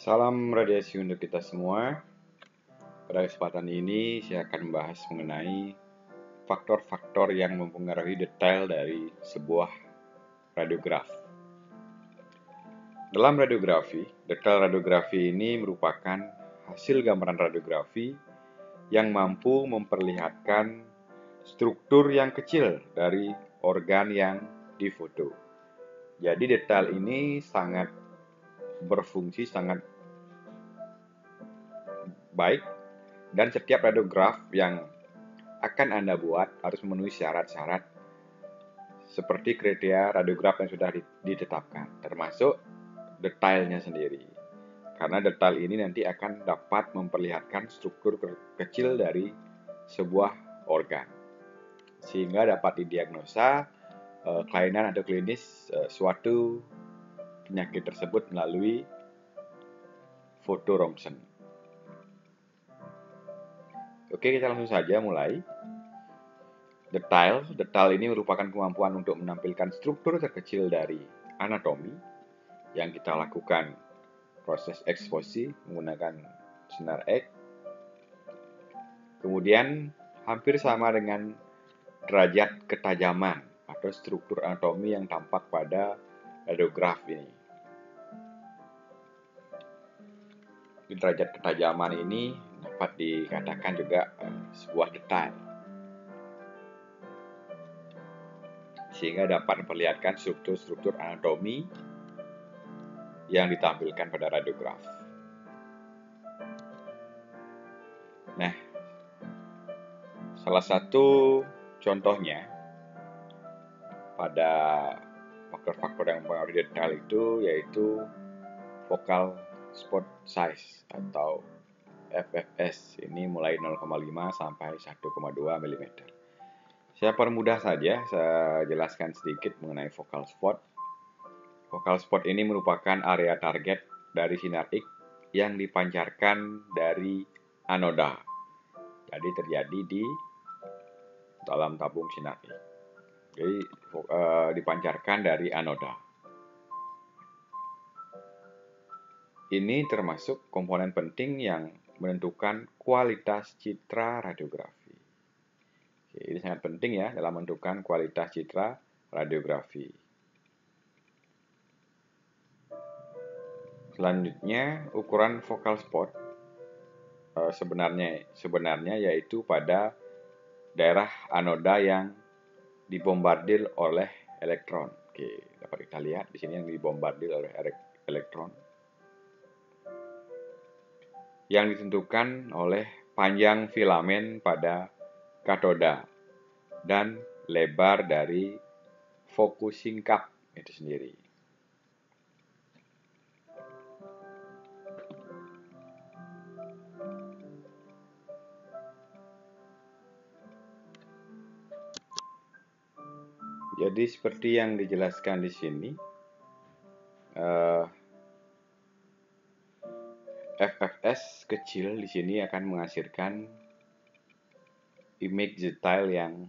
Salam radiasi untuk kita semua. Pada kesempatan ini saya akan membahas mengenai faktor-faktor yang mempengaruhi detail dari sebuah radiograf. Dalam radiografi, detail radiografi ini merupakan hasil gambaran radiografi yang mampu memperlihatkan struktur yang kecil dari organ yang difoto. Jadi detail ini sangat berfungsi, sangat baik, dan setiap radiograf yang akan Anda buat harus memenuhi syarat-syarat seperti kriteria radiograf yang sudah ditetapkan, termasuk detailnya sendiri. Karena detail ini nanti akan dapat memperlihatkan struktur kecil dari sebuah organ, sehingga dapat didiagnosa kelainan atau klinis suatu penyakit tersebut melalui foto ronsen. Oke, kita langsung saja mulai. Detail ini merupakan kemampuan untuk menampilkan struktur terkecil dari anatomi yang kita lakukan proses eksposi menggunakan sinar X. Kemudian hampir sama dengan derajat ketajaman atau struktur anatomi yang tampak pada radiograf ini. Di derajat ketajaman ini dapat dikatakan juga sebuah detail, sehingga dapat memperlihatkan struktur-struktur anatomi yang ditampilkan pada radiograf. Nah, salah satu contohnya pada faktor-faktor yang mempengaruhi detail itu yaitu focal spot size atau FFS. Ini mulai 0,5 sampai 1,2 mm. Saya permudah saja, saya jelaskan sedikit mengenai focal spot. Focal spot ini merupakan area target dari sinar X yang dipancarkan dari anoda. Jadi terjadi di dalam tabung sinar X. Jadi dipancarkan dari anoda. Ini termasuk komponen penting yang menentukan kualitas citra radiografi. Oke, ini sangat penting ya dalam menentukan kualitas citra radiografi. Selanjutnya, ukuran focal spot sebenarnya yaitu pada daerah anoda yang dibombardir oleh elektron. Oke, dapat kita lihat di sini yang dibombardir oleh elektron, yang ditentukan oleh panjang filamen pada katoda dan lebar dari focusing cup itu sendiri. Jadi seperti yang dijelaskan di sini, FFS kecil di sini akan menghasilkan image detail yang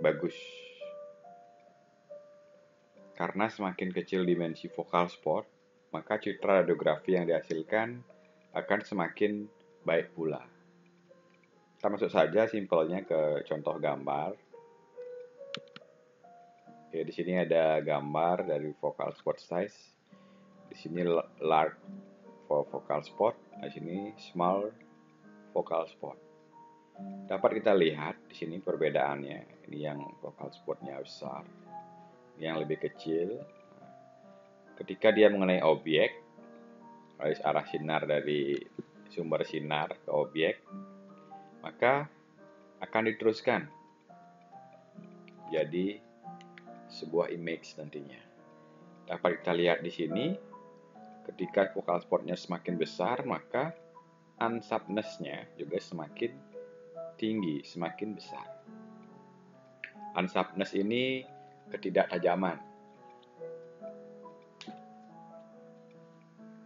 bagus. Karena semakin kecil dimensi focal spot, maka citra radiografi yang dihasilkan akan semakin baik pula. Kita masuk saja simpelnya ke contoh gambar. Oke, di sini ada gambar dari focal spot size. Di sini large for focal spot, di sini small focal spot. Dapat kita lihat di sini perbedaannya. Ini yang focal spotnya besar, yang lebih kecil. Ketika dia mengenai objek, arah sinar dari sumber sinar ke objek, maka akan diteruskan jadi sebuah image nantinya. Dapat kita lihat di sini, ketika focal spotnya semakin besar, maka unsharpness-nya juga semakin tinggi, semakin besar. Unsharpness ini ketidaktajaman.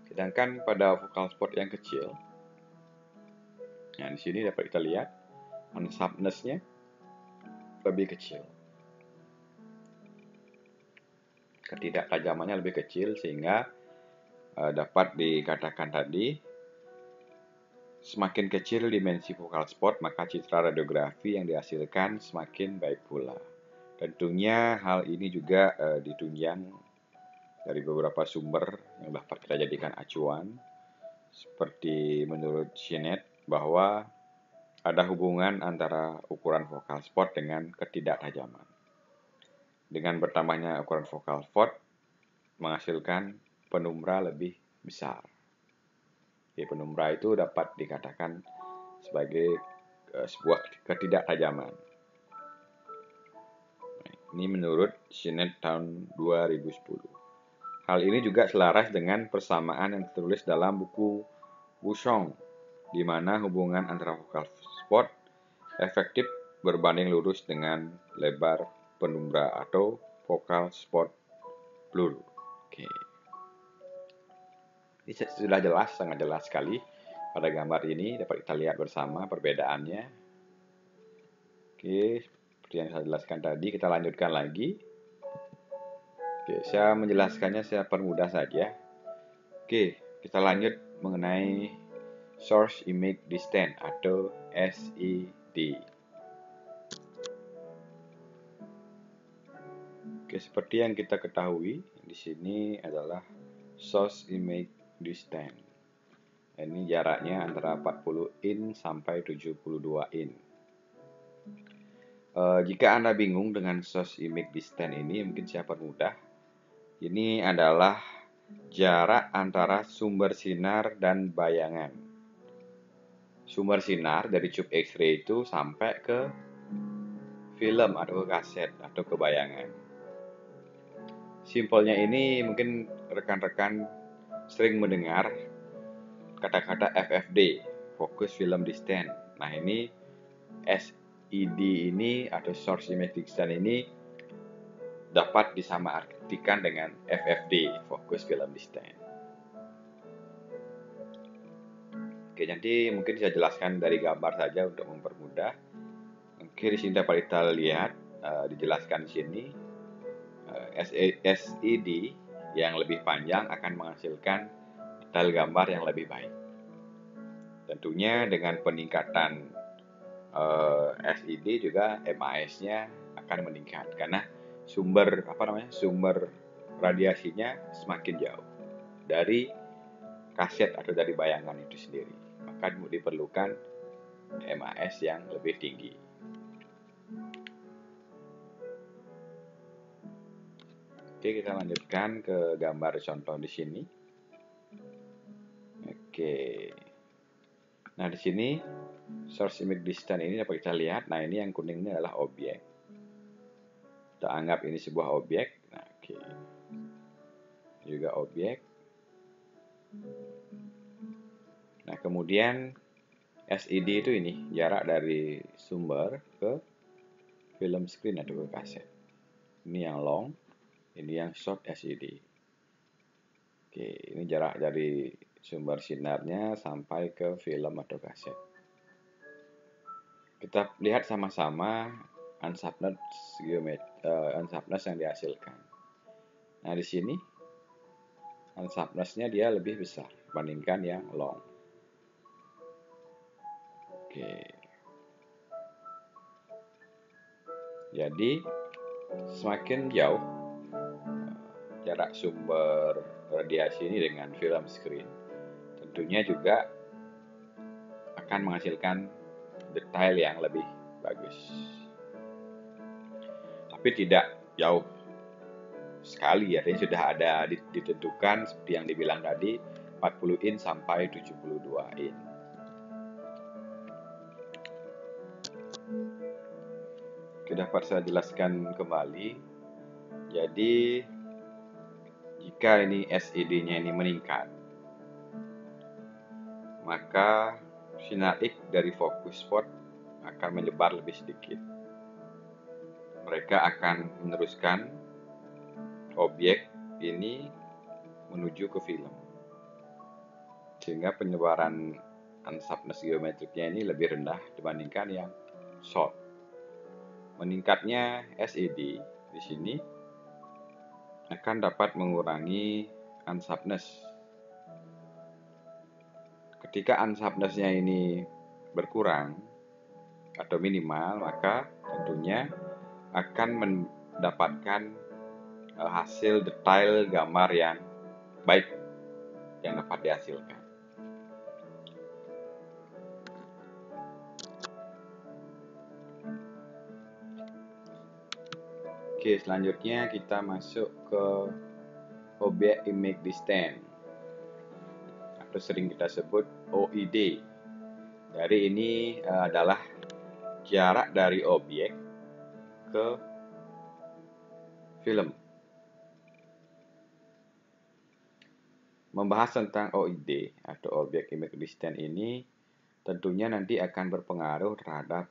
Sedangkan pada focal spot yang kecil, nah di sini dapat kita lihat unsharpness-nya lebih kecil. Ketidaktajamannya lebih kecil sehingga dapat dikatakan tadi, semakin kecil dimensi focal spot, maka citra radiografi yang dihasilkan semakin baik pula. Tentunya hal ini juga ditunjang dari beberapa sumber yang dapat kita jadikan acuan, seperti menurut Sinet bahwa ada hubungan antara ukuran focal spot dengan ketidaktajaman. Dengan bertambahnya ukuran focal spot menghasilkan penumbra lebih besar. Jadi penumbra itu dapat dikatakan sebagai sebuah ketidaktajaman. Ini menurut Sinet tahun 2010. Hal ini juga selaras dengan persamaan yang tertulis dalam buku Wusong, di mana hubungan antara focal spot efektif berbanding lurus dengan lebar penumbra atau focal spot peluru. Oke. Ini sudah jelas, sangat jelas sekali pada gambar ini, dapat kita lihat bersama perbedaannya. Oke, seperti yang saya jelaskan tadi, kita lanjutkan lagi. Oke, saya menjelaskannya saya permudah saja. Oke, kita lanjut mengenai Source Image Distance atau SID. Oke, seperti yang kita ketahui, di sini adalah Source Image Distance. Ini jaraknya antara 40 in sampai 72 in. Jika Anda bingung dengan source image distance ini, mungkin saya permudah. Ini adalah jarak antara sumber sinar dan bayangan. Sumber sinar dari tube X-ray itu sampai ke film atau ke kaset atau ke bayangan. Simpelnya ini mungkin rekan-rekan sering mendengar kata-kata FFD, Focus Film Distance. Nah, ini SID ini atau Source Image Distance ini dapat disamaartikan dengan FFD, Focus Film Distance. Oke, nanti mungkin saya jelaskan dari gambar saja untuk mempermudah. Oke, di sini dapat kita lihat dijelaskan di sini SID yang lebih panjang akan menghasilkan detail gambar yang lebih baik. Tentunya dengan peningkatan SID juga MAS-nya akan meningkat karena sumber radiasinya semakin jauh dari kaset atau dari bayangan itu sendiri. Maka diperlukan MAS yang lebih tinggi. Oke, kita lanjutkan ke gambar contoh di sini. Oke. Nah, di sini source image distance ini dapat kita lihat. Nah, ini yang kuning ini adalah objek. Kita anggap ini sebuah objek. Nah, oke. Juga objek. Nah, kemudian SID itu ini jarak dari sumber ke film screen atau ke kaset. Ini yang long, ini yang short SID. Oke, ini jarak dari sumber sinarnya sampai ke film atau kaset. Kita lihat sama-sama unsharpness yang dihasilkan. Nah, di sini unsharpness-nya dia lebih besar dibandingkan yang long. Oke. Jadi semakin jauh jarak sumber radiasi ini dengan film screen, tentunya juga akan menghasilkan detail yang lebih bagus. Tapi tidak jauh sekali ya, ini sudah ada ditentukan seperti yang dibilang tadi 40 in sampai 72 in. Oke, dapat saya jelaskan kembali. Jadi jika ini SID-nya ini meningkat, maka sinar X dari fokus spot akan menyebar lebih sedikit. Mereka akan meneruskan objek ini menuju ke film, sehingga penyebaran unsharpness geometriknya ini lebih rendah dibandingkan yang short. Meningkatnya SID di sini akan dapat mengurangi unsharpness ketika unsharpness-nya ini berkurang atau minimal, maka tentunya akan mendapatkan hasil detail gambar yang baik yang dapat dihasilkan. Oke, selanjutnya kita masuk ke Object Image Distance atau sering kita sebut OID. Jadi ini adalah jarak dari objek ke film. Membahas tentang OID atau Object Image Distance ini tentunya nanti akan berpengaruh terhadap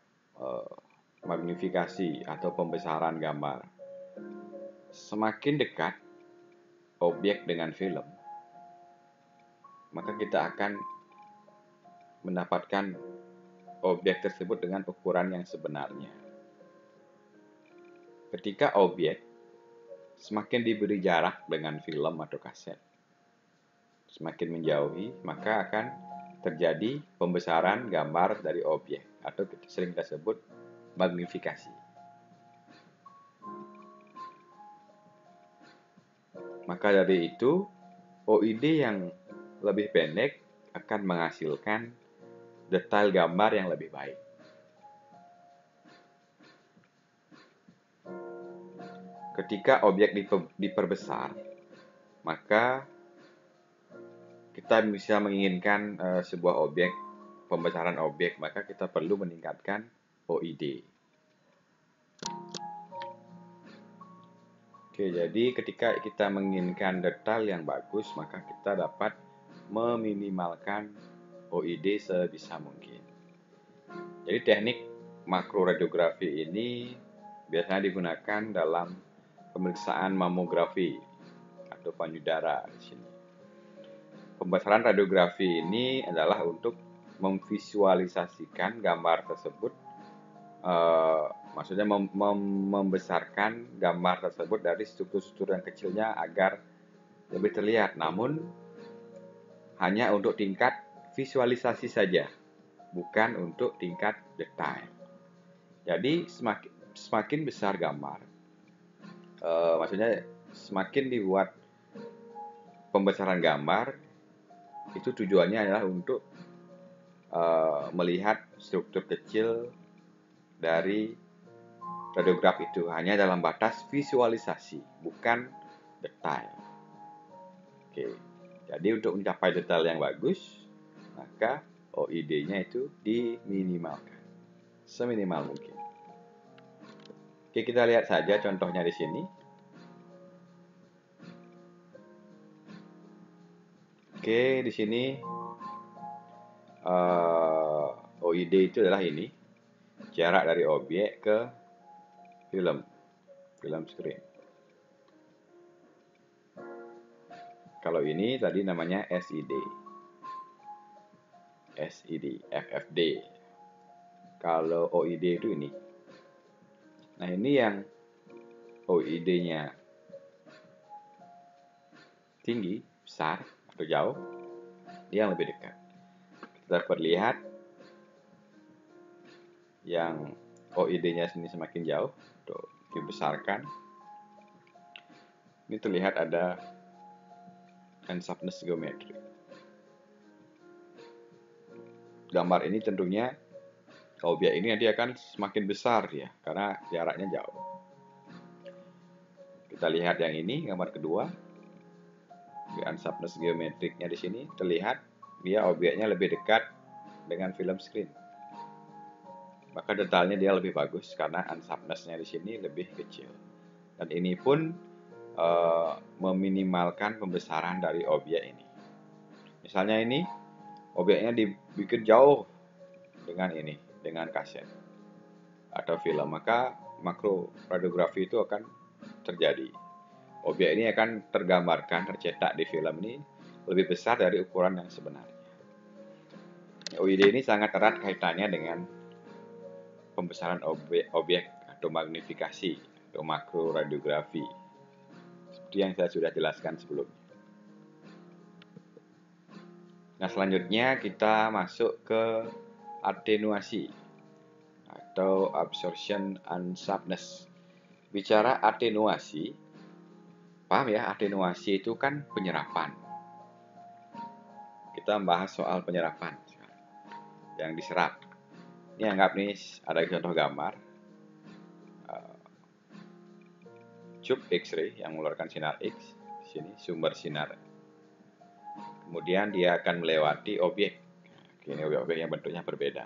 magnifikasi atau pembesaran gambar. Semakin dekat objek dengan film, maka kita akan mendapatkan objek tersebut dengan ukuran yang sebenarnya. Ketika objek semakin diberi jarak dengan film atau kaset, semakin menjauhi, maka akan terjadi pembesaran gambar dari objek atau sering kita sebut magnifikasi. Maka dari itu, OID yang lebih pendek akan menghasilkan detail gambar yang lebih baik. Ketika objek diperbesar, maka kita bisa menginginkan sebuah objek, pembesaran objek, maka kita perlu meningkatkan OID. Oke, jadi ketika kita menginginkan detail yang bagus, maka kita dapat meminimalkan OID sebisa mungkin. Jadi teknik makroradiografi ini biasanya digunakan dalam pemeriksaan mamografi atau payudara di sini. Pembesaran radiografi ini adalah untuk memvisualisasikan gambar tersebut, maksudnya membesarkan gambar tersebut dari struktur-struktur yang kecilnya agar lebih terlihat, namun hanya untuk tingkat visualisasi saja, bukan untuk tingkat detail. Jadi semakin besar gambar, maksudnya semakin dibuat pembesaran gambar, itu tujuannya adalah untuk melihat struktur kecil dari radiograf itu hanya dalam batas visualisasi, bukan detail. Oke, jadi untuk mencapai detail yang bagus, maka OID-nya itu diminimalkan seminimal mungkin. Oke, kita lihat saja contohnya di sini. Oke, di sini OID itu adalah ini, jarak dari objek ke film screen. Kalau ini tadi namanya SID, FFD. Kalau OID itu ini. Nah, ini yang OID-nya tinggi, besar, atau jauh, dia yang lebih dekat. Kita dapat lihat yang OID-nya sini semakin jauh, tuh, dibesarkan. Ini terlihat ada unsharpness geometri. Gambar ini tentunya objek ini nanti akan semakin besar ya, karena jaraknya jauh. Kita lihat yang ini, gambar kedua. Di unsharpness geometriknya di sini terlihat dia objeknya lebih dekat dengan film screen. Maka detailnya dia lebih bagus karena unsharpness-nya di sini lebih kecil. Dan ini pun meminimalkan pembesaran dari objek ini. Misalnya ini objeknya dibikin jauh dengan ini, dengan kaset atau film, maka makro radiografi itu akan terjadi. Objek ini akan tergambarkan, tercetak di film ini lebih besar dari ukuran yang sebenarnya. OID ini sangat erat kaitannya dengan pembesaran objek atau magnifikasi atau makro radiografi, seperti yang saya sudah jelaskan sebelumnya. Nah, selanjutnya kita masuk ke atenuasi atau absorption and sharpness. Bicara atenuasi, paham ya, atenuasi itu kan penyerapan. Kita bahas soal penyerapan yang diserap. Ini anggap nih ada contoh gambar tube X-ray yang mengeluarkan sinar X. Di sini sumber sinar. Kemudian dia akan melewati objek. Ini objek-objek yang bentuknya berbeda.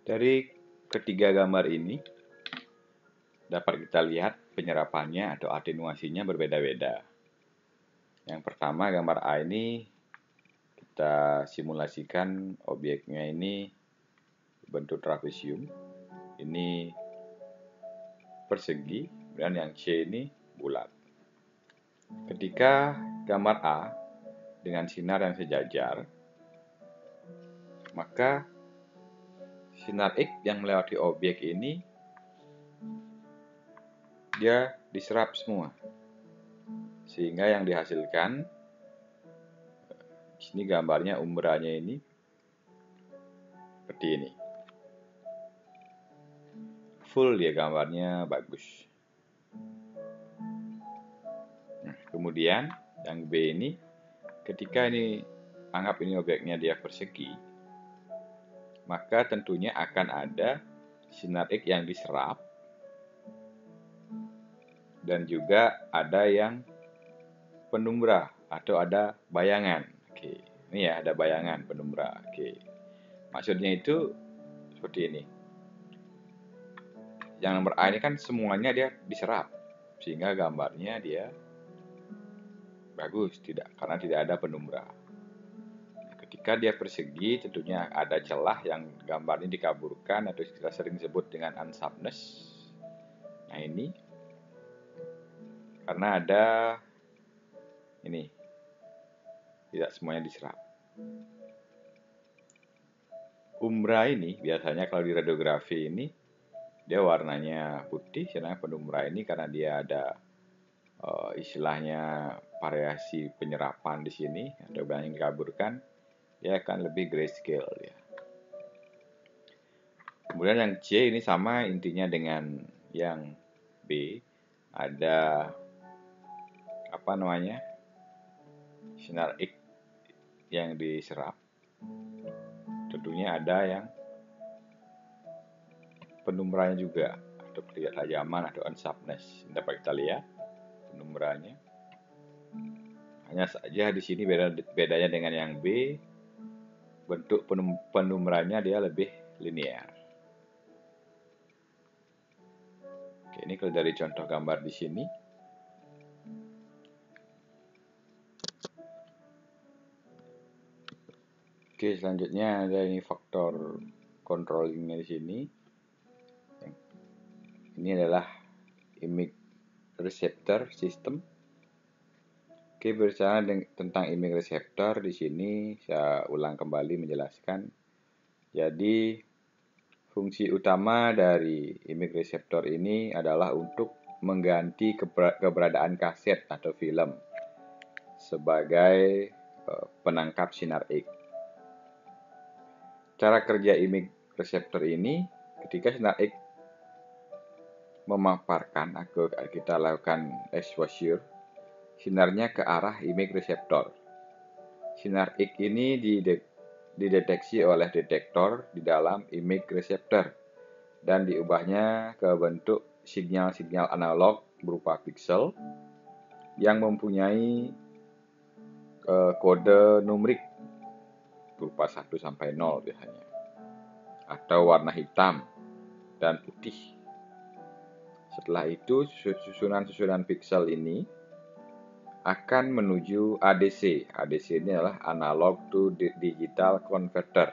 Dari ketiga gambar ini dapat kita lihat penyerapannya atau atenuasinya berbeda-beda. Yang pertama, gambar A ini kita simulasikan objeknya ini bentuk trapesium. Ini persegi, dan yang C ini bulat. Ketika gambar A dengan sinar yang sejajar, maka sinar X yang melewati objek ini dia diserap semua, sehingga yang dihasilkan di sini gambarnya umbranya ini seperti ini. Full dia gambarnya bagus. Nah, kemudian yang B ini, ketika ini anggap ini objeknya dia persegi, maka tentunya akan ada sinar X yang diserap dan juga ada yang penumbra atau ada bayangan. Oke, ini ya ada bayangan penumbra. Oke, maksudnya itu seperti ini. Yang nomor A ini kan semuanya dia diserap, sehingga gambarnya dia bagus, karena tidak ada penumbra. Ketika dia persegi, tentunya ada celah yang gambarnya dikaburkan atau kita sering sebut dengan unsharpness. Nah ini karena ada ini tidak semuanya diserap. Umbra ini biasanya kalau di radiografi ini dia warnanya putih, sedangkan penumbra ini karena dia ada istilahnya variasi penyerapan di sini atau banyak yang dikaburkan, dia akan lebih grayscale ya. Kemudian yang C ini sama intinya dengan yang B, ada sinar X yang diserap. Tentunya ada yang penumbranya juga atau ketajaman atau unsharpness. Dapat kita lihat penumbranya. Hanya saja di sini bedanya dengan yang B, bentuk penumbranya dia lebih linear. Oke, ini kalau dari contoh gambar di sini. Oke, selanjutnya ada ini faktor controllingnya di sini. Ini adalah image receptor system. Oke, berbicara tentang image receptor di sini saya ulang kembali menjelaskan. Jadi fungsi utama dari image receptor ini adalah untuk mengganti keberadaan kaset atau film sebagai penangkap sinar X. Cara kerja image receptor ini, ketika sinar X memaparkan atau kita lakukan exposure, sinarnya ke arah image receptor. Sinar X ini dideteksi oleh detektor di dalam image receptor dan diubahnya ke bentuk sinyal-sinyal analog berupa pixel yang mempunyai kode numerik berupa 1 sampai 0 biasanya, atau warna hitam dan putih. Setelah itu susunan-susunan pixel ini akan menuju ADC. ADC ini adalah analog to digital converter,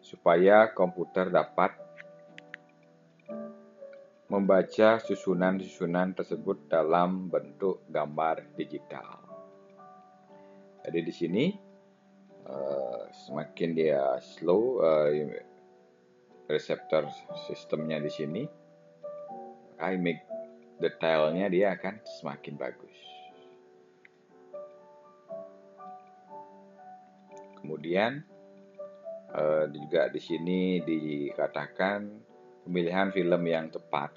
supaya komputer dapat membaca susunan-susunan tersebut dalam bentuk gambar digital. Jadi di sini semakin dia slow reseptor sistemnya di sini, image detailnya dia akan semakin bagus. Kemudian juga di sini dikatakan pemilihan film yang tepat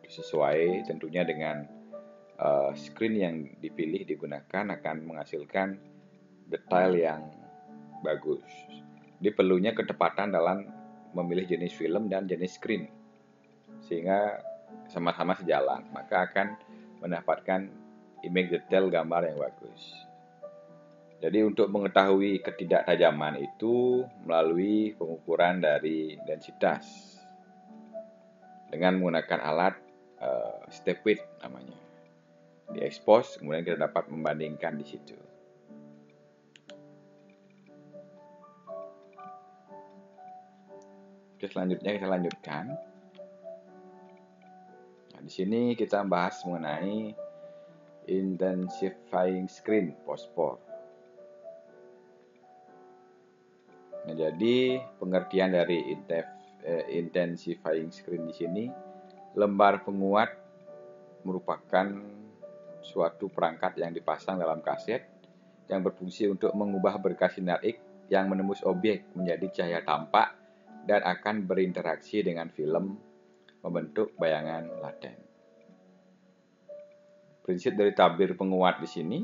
sesuai tentunya dengan screen yang dipilih digunakan akan menghasilkan detail yang bagus. Jadi perlunya ketepatan dalam memilih jenis film dan jenis screen sehingga sama-sama sejalan, maka akan mendapatkan image detail gambar yang bagus. Jadi untuk mengetahui ketidaktajaman itu melalui pengukuran dari densitas dengan menggunakan alat step width namanya. Diekspos, kemudian kita dapat membandingkan di situ. Oke, selanjutnya kita lanjutkan. Nah, di sini kita bahas mengenai intensifying screen phosphor. Nah, jadi pengertian dari intensifying screen di sini, lembar penguat merupakan suatu perangkat yang dipasang dalam kaset yang berfungsi untuk mengubah berkas sinar X yang menembus objek menjadi cahaya tampak dan akan berinteraksi dengan film membentuk bayangan laten. Prinsip dari tabir penguat di sini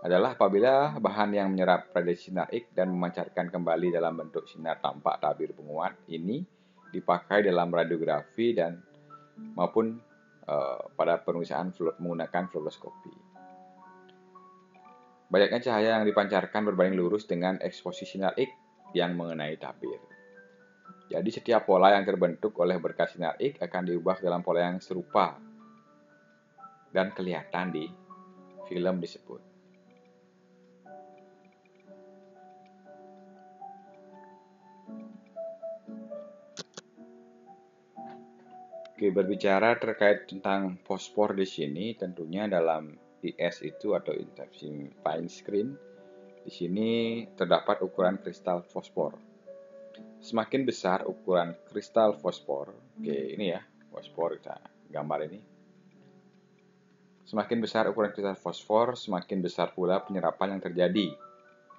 adalah apabila bahan yang menyerap radiasi sinar X dan memancarkan kembali dalam bentuk sinar tampak tabir penguat ini dipakai dalam radiografi dan maupun pada pemeriksaan menggunakan fluoroskopi. Banyaknya cahaya yang dipancarkan berbanding lurus dengan eksposisi sinar X yang mengenai tabir. Jadi setiap pola yang terbentuk oleh berkas sinar X akan diubah dalam pola yang serupa dan kelihatan di film disebut. Oke, berbicara terkait tentang fosfor di sini, tentunya dalam IS itu atau intensifying screen, di sini terdapat ukuran kristal fosfor. Semakin besar ukuran kristal fosfor, oke ini ya, fosfor kita gambar ini. Semakin besar ukuran kristal fosfor, semakin besar pula penyerapan yang terjadi.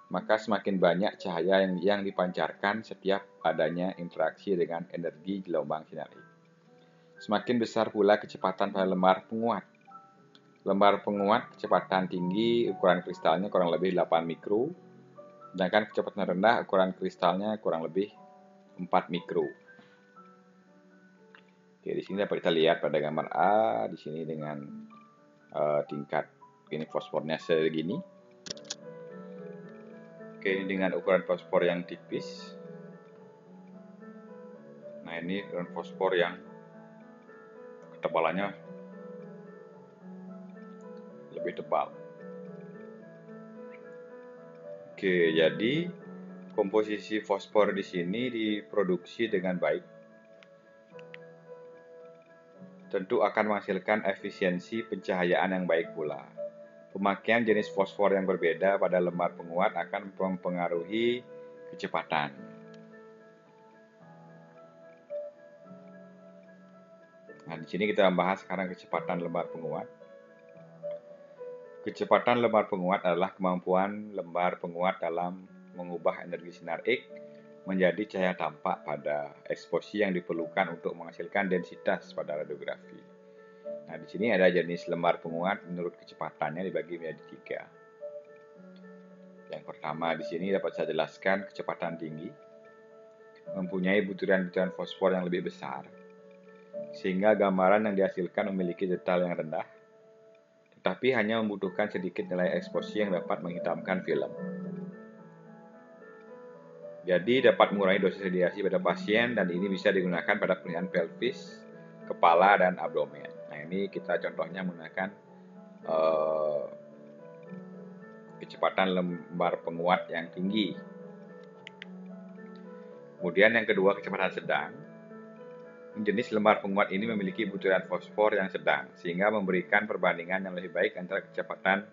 Maka semakin banyak cahaya yang dipancarkan setiap adanya interaksi dengan energi gelombang sinar X. Semakin besar pula kecepatan pada lembar penguat. Lembar penguat kecepatan tinggi ukuran kristalnya kurang lebih 8 mikro, sedangkan kecepatan rendah ukuran kristalnya kurang lebih 4 mikro. Oke, di sini dapat kita lihat pada gambar A di sini dengan tingkat ini fosfornya segini. Oke, ini dengan ukuran fosfor yang tipis. Nah, ini ukuran fosfor yang ketebalannya lebih tebal. Oke, jadi komposisi fosfor di sini diproduksi dengan baik. Tentu akan menghasilkan efisiensi pencahayaan yang baik pula. Pemakaian jenis fosfor yang berbeda pada lembar penguat akan mempengaruhi kecepatan. Nah, di sini kita membahas sekarang kecepatan lembar penguat. Kecepatan lembar penguat adalah kemampuan lembar penguat dalam mengubah energi sinar X menjadi cahaya tampak pada eksposi yang diperlukan untuk menghasilkan densitas pada radiografi. Nah, di sini ada jenis lembar penguat menurut kecepatannya dibagi menjadi 3. Yang pertama di sini dapat saya jelaskan kecepatan tinggi, mempunyai butiran-butiran fosfor yang lebih besar, sehingga gambaran yang dihasilkan memiliki detail yang rendah, tetapi hanya membutuhkan sedikit nilai eksposi yang dapat menghitamkan film. Jadi dapat mengurangi dosis radiasi pada pasien dan ini bisa digunakan pada pemilihan pelvis, kepala, dan abdomen. Nah, ini kita contohnya menggunakan kecepatan lembar penguat yang tinggi. Kemudian yang kedua kecepatan sedang. Jenis lembar penguat ini memiliki butiran fosfor yang sedang, sehingga memberikan perbandingan yang lebih baik antara kecepatan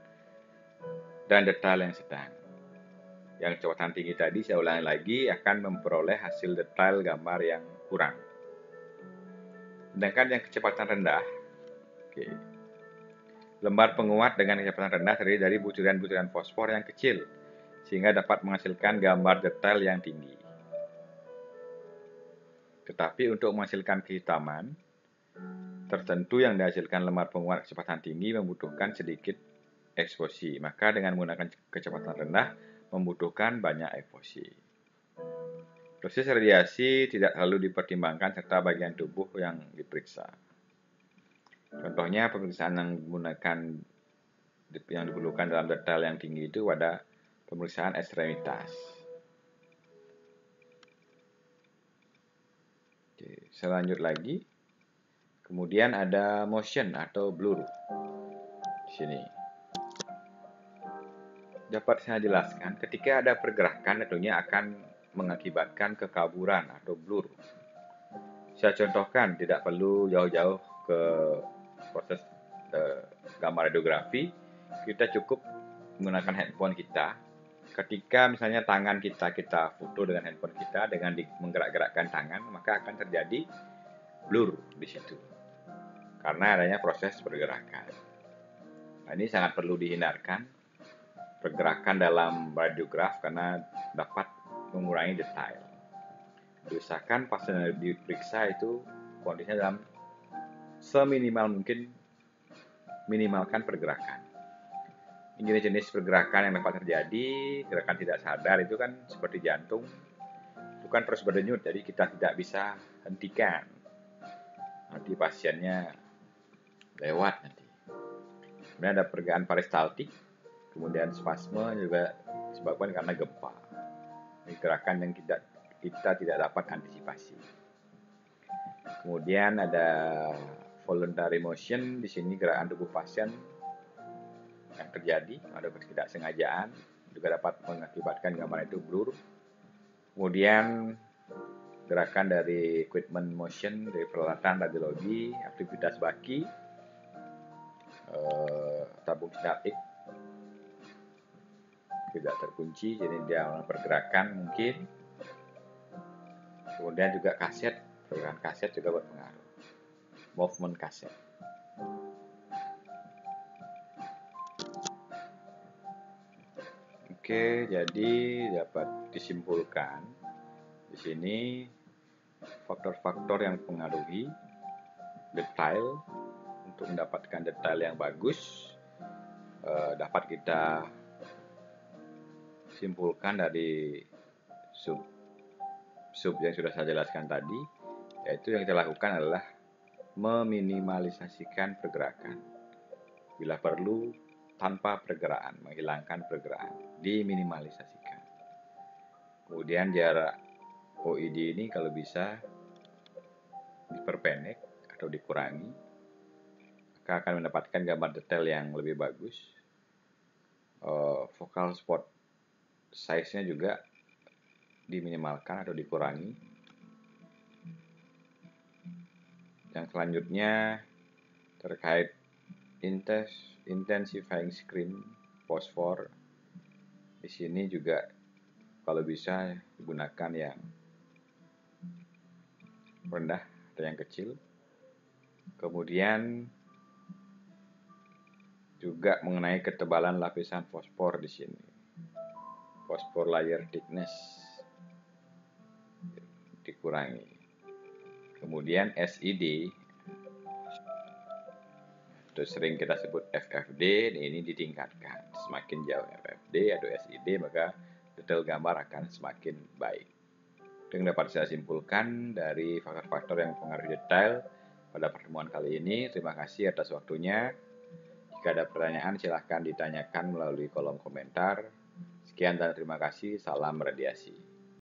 dan detail yang sedang. Yang kecepatan tinggi tadi saya ulangi lagi akan memperoleh hasil detail gambar yang kurang. Sedangkan yang kecepatan rendah, lembar penguat dengan kecepatan rendah terdiri dari butiran-butiran fosfor yang kecil, sehingga dapat menghasilkan gambar detail yang tinggi. Tetapi untuk menghasilkan kehitaman tertentu yang dihasilkan lembar penguat kecepatan tinggi membutuhkan sedikit eksposi, maka dengan menggunakan kecepatan rendah membutuhkan banyak eksposi. Proses radiasi tidak selalu dipertimbangkan serta bagian tubuh yang diperiksa. Contohnya pemeriksaan yang diperlukan dalam detail yang tinggi itu pada pemeriksaan ekstremitas. Oke, selanjut lagi. Kemudian ada motion atau blur. Di sini. Dapat saya jelaskan, ketika ada pergerakan tentunya akan mengakibatkan kekaburan atau blur. Saya contohkan, tidak perlu jauh-jauh ke proses gambar radiografi, kita cukup menggunakan handphone kita. Ketika misalnya tangan kita foto dengan handphone kita dengan menggerak-gerakkan tangan, maka akan terjadi blur di situ karena adanya proses pergerakan. Nah, ini sangat perlu dihindarkan pergerakan dalam radiograf karena dapat mengurangi detail. Diusahakan pasien yang diperiksa itu kondisinya dalam seminimal mungkin minimalkan pergerakan. Jenis-jenis pergerakan yang dapat terjadi, gerakan tidak sadar itu kan seperti jantung, itu kan terus berdenyut, jadi kita tidak bisa hentikan. Nanti pasiennya lewat nanti. Kemudian ada pergerakan peristaltik, kemudian spasme juga disebabkan karena gempa. Ini gerakan yang kita tidak dapat antisipasi. Kemudian ada voluntary motion, di sini gerakan tubuh pasien yang terjadi ada ketidaksengajaan juga dapat mengakibatkan gambar itu blur. Kemudian gerakan dari equipment motion dari peralatan radiologi, aktivitas baki, tabung sinaptik tidak terkunci, jadi dia pergerakan mungkin. Kemudian juga kaset, pergerakan kaset juga berpengaruh. Movement kaset. Oke, jadi dapat disimpulkan di sini faktor-faktor yang mempengaruhi detail untuk mendapatkan detail yang bagus dapat kita simpulkan dari sub yang sudah saya jelaskan tadi, yaitu yang kita lakukan adalah meminimalisasikan pergerakan. Bila perlu tanpa pergerakan, menghilangkan pergerakan, diminimalisasikan. Kemudian jarak OID ini kalau bisa diperpendek atau dikurangi, maka akan mendapatkan gambar detail yang lebih bagus. Focal spot size-nya juga diminimalkan atau dikurangi. Yang selanjutnya terkait intensifying screen fosfor, di sini juga kalau bisa digunakan yang rendah atau yang kecil. Kemudian juga mengenai ketebalan lapisan fosfor di sini, fosfor layer thickness dikurangi. Kemudian SID, itu sering kita sebut FFD, ini ditingkatkan. Semakin jauh FFD atau SID, maka detail gambar akan semakin baik. Itu yang dapat saya simpulkan dari faktor-faktor yang mempengaruhi detail pada pertemuan kali ini. Terima kasih atas waktunya. Jika ada pertanyaan, silahkan ditanyakan melalui kolom komentar. Sekian dan terima kasih. Salam radiasi.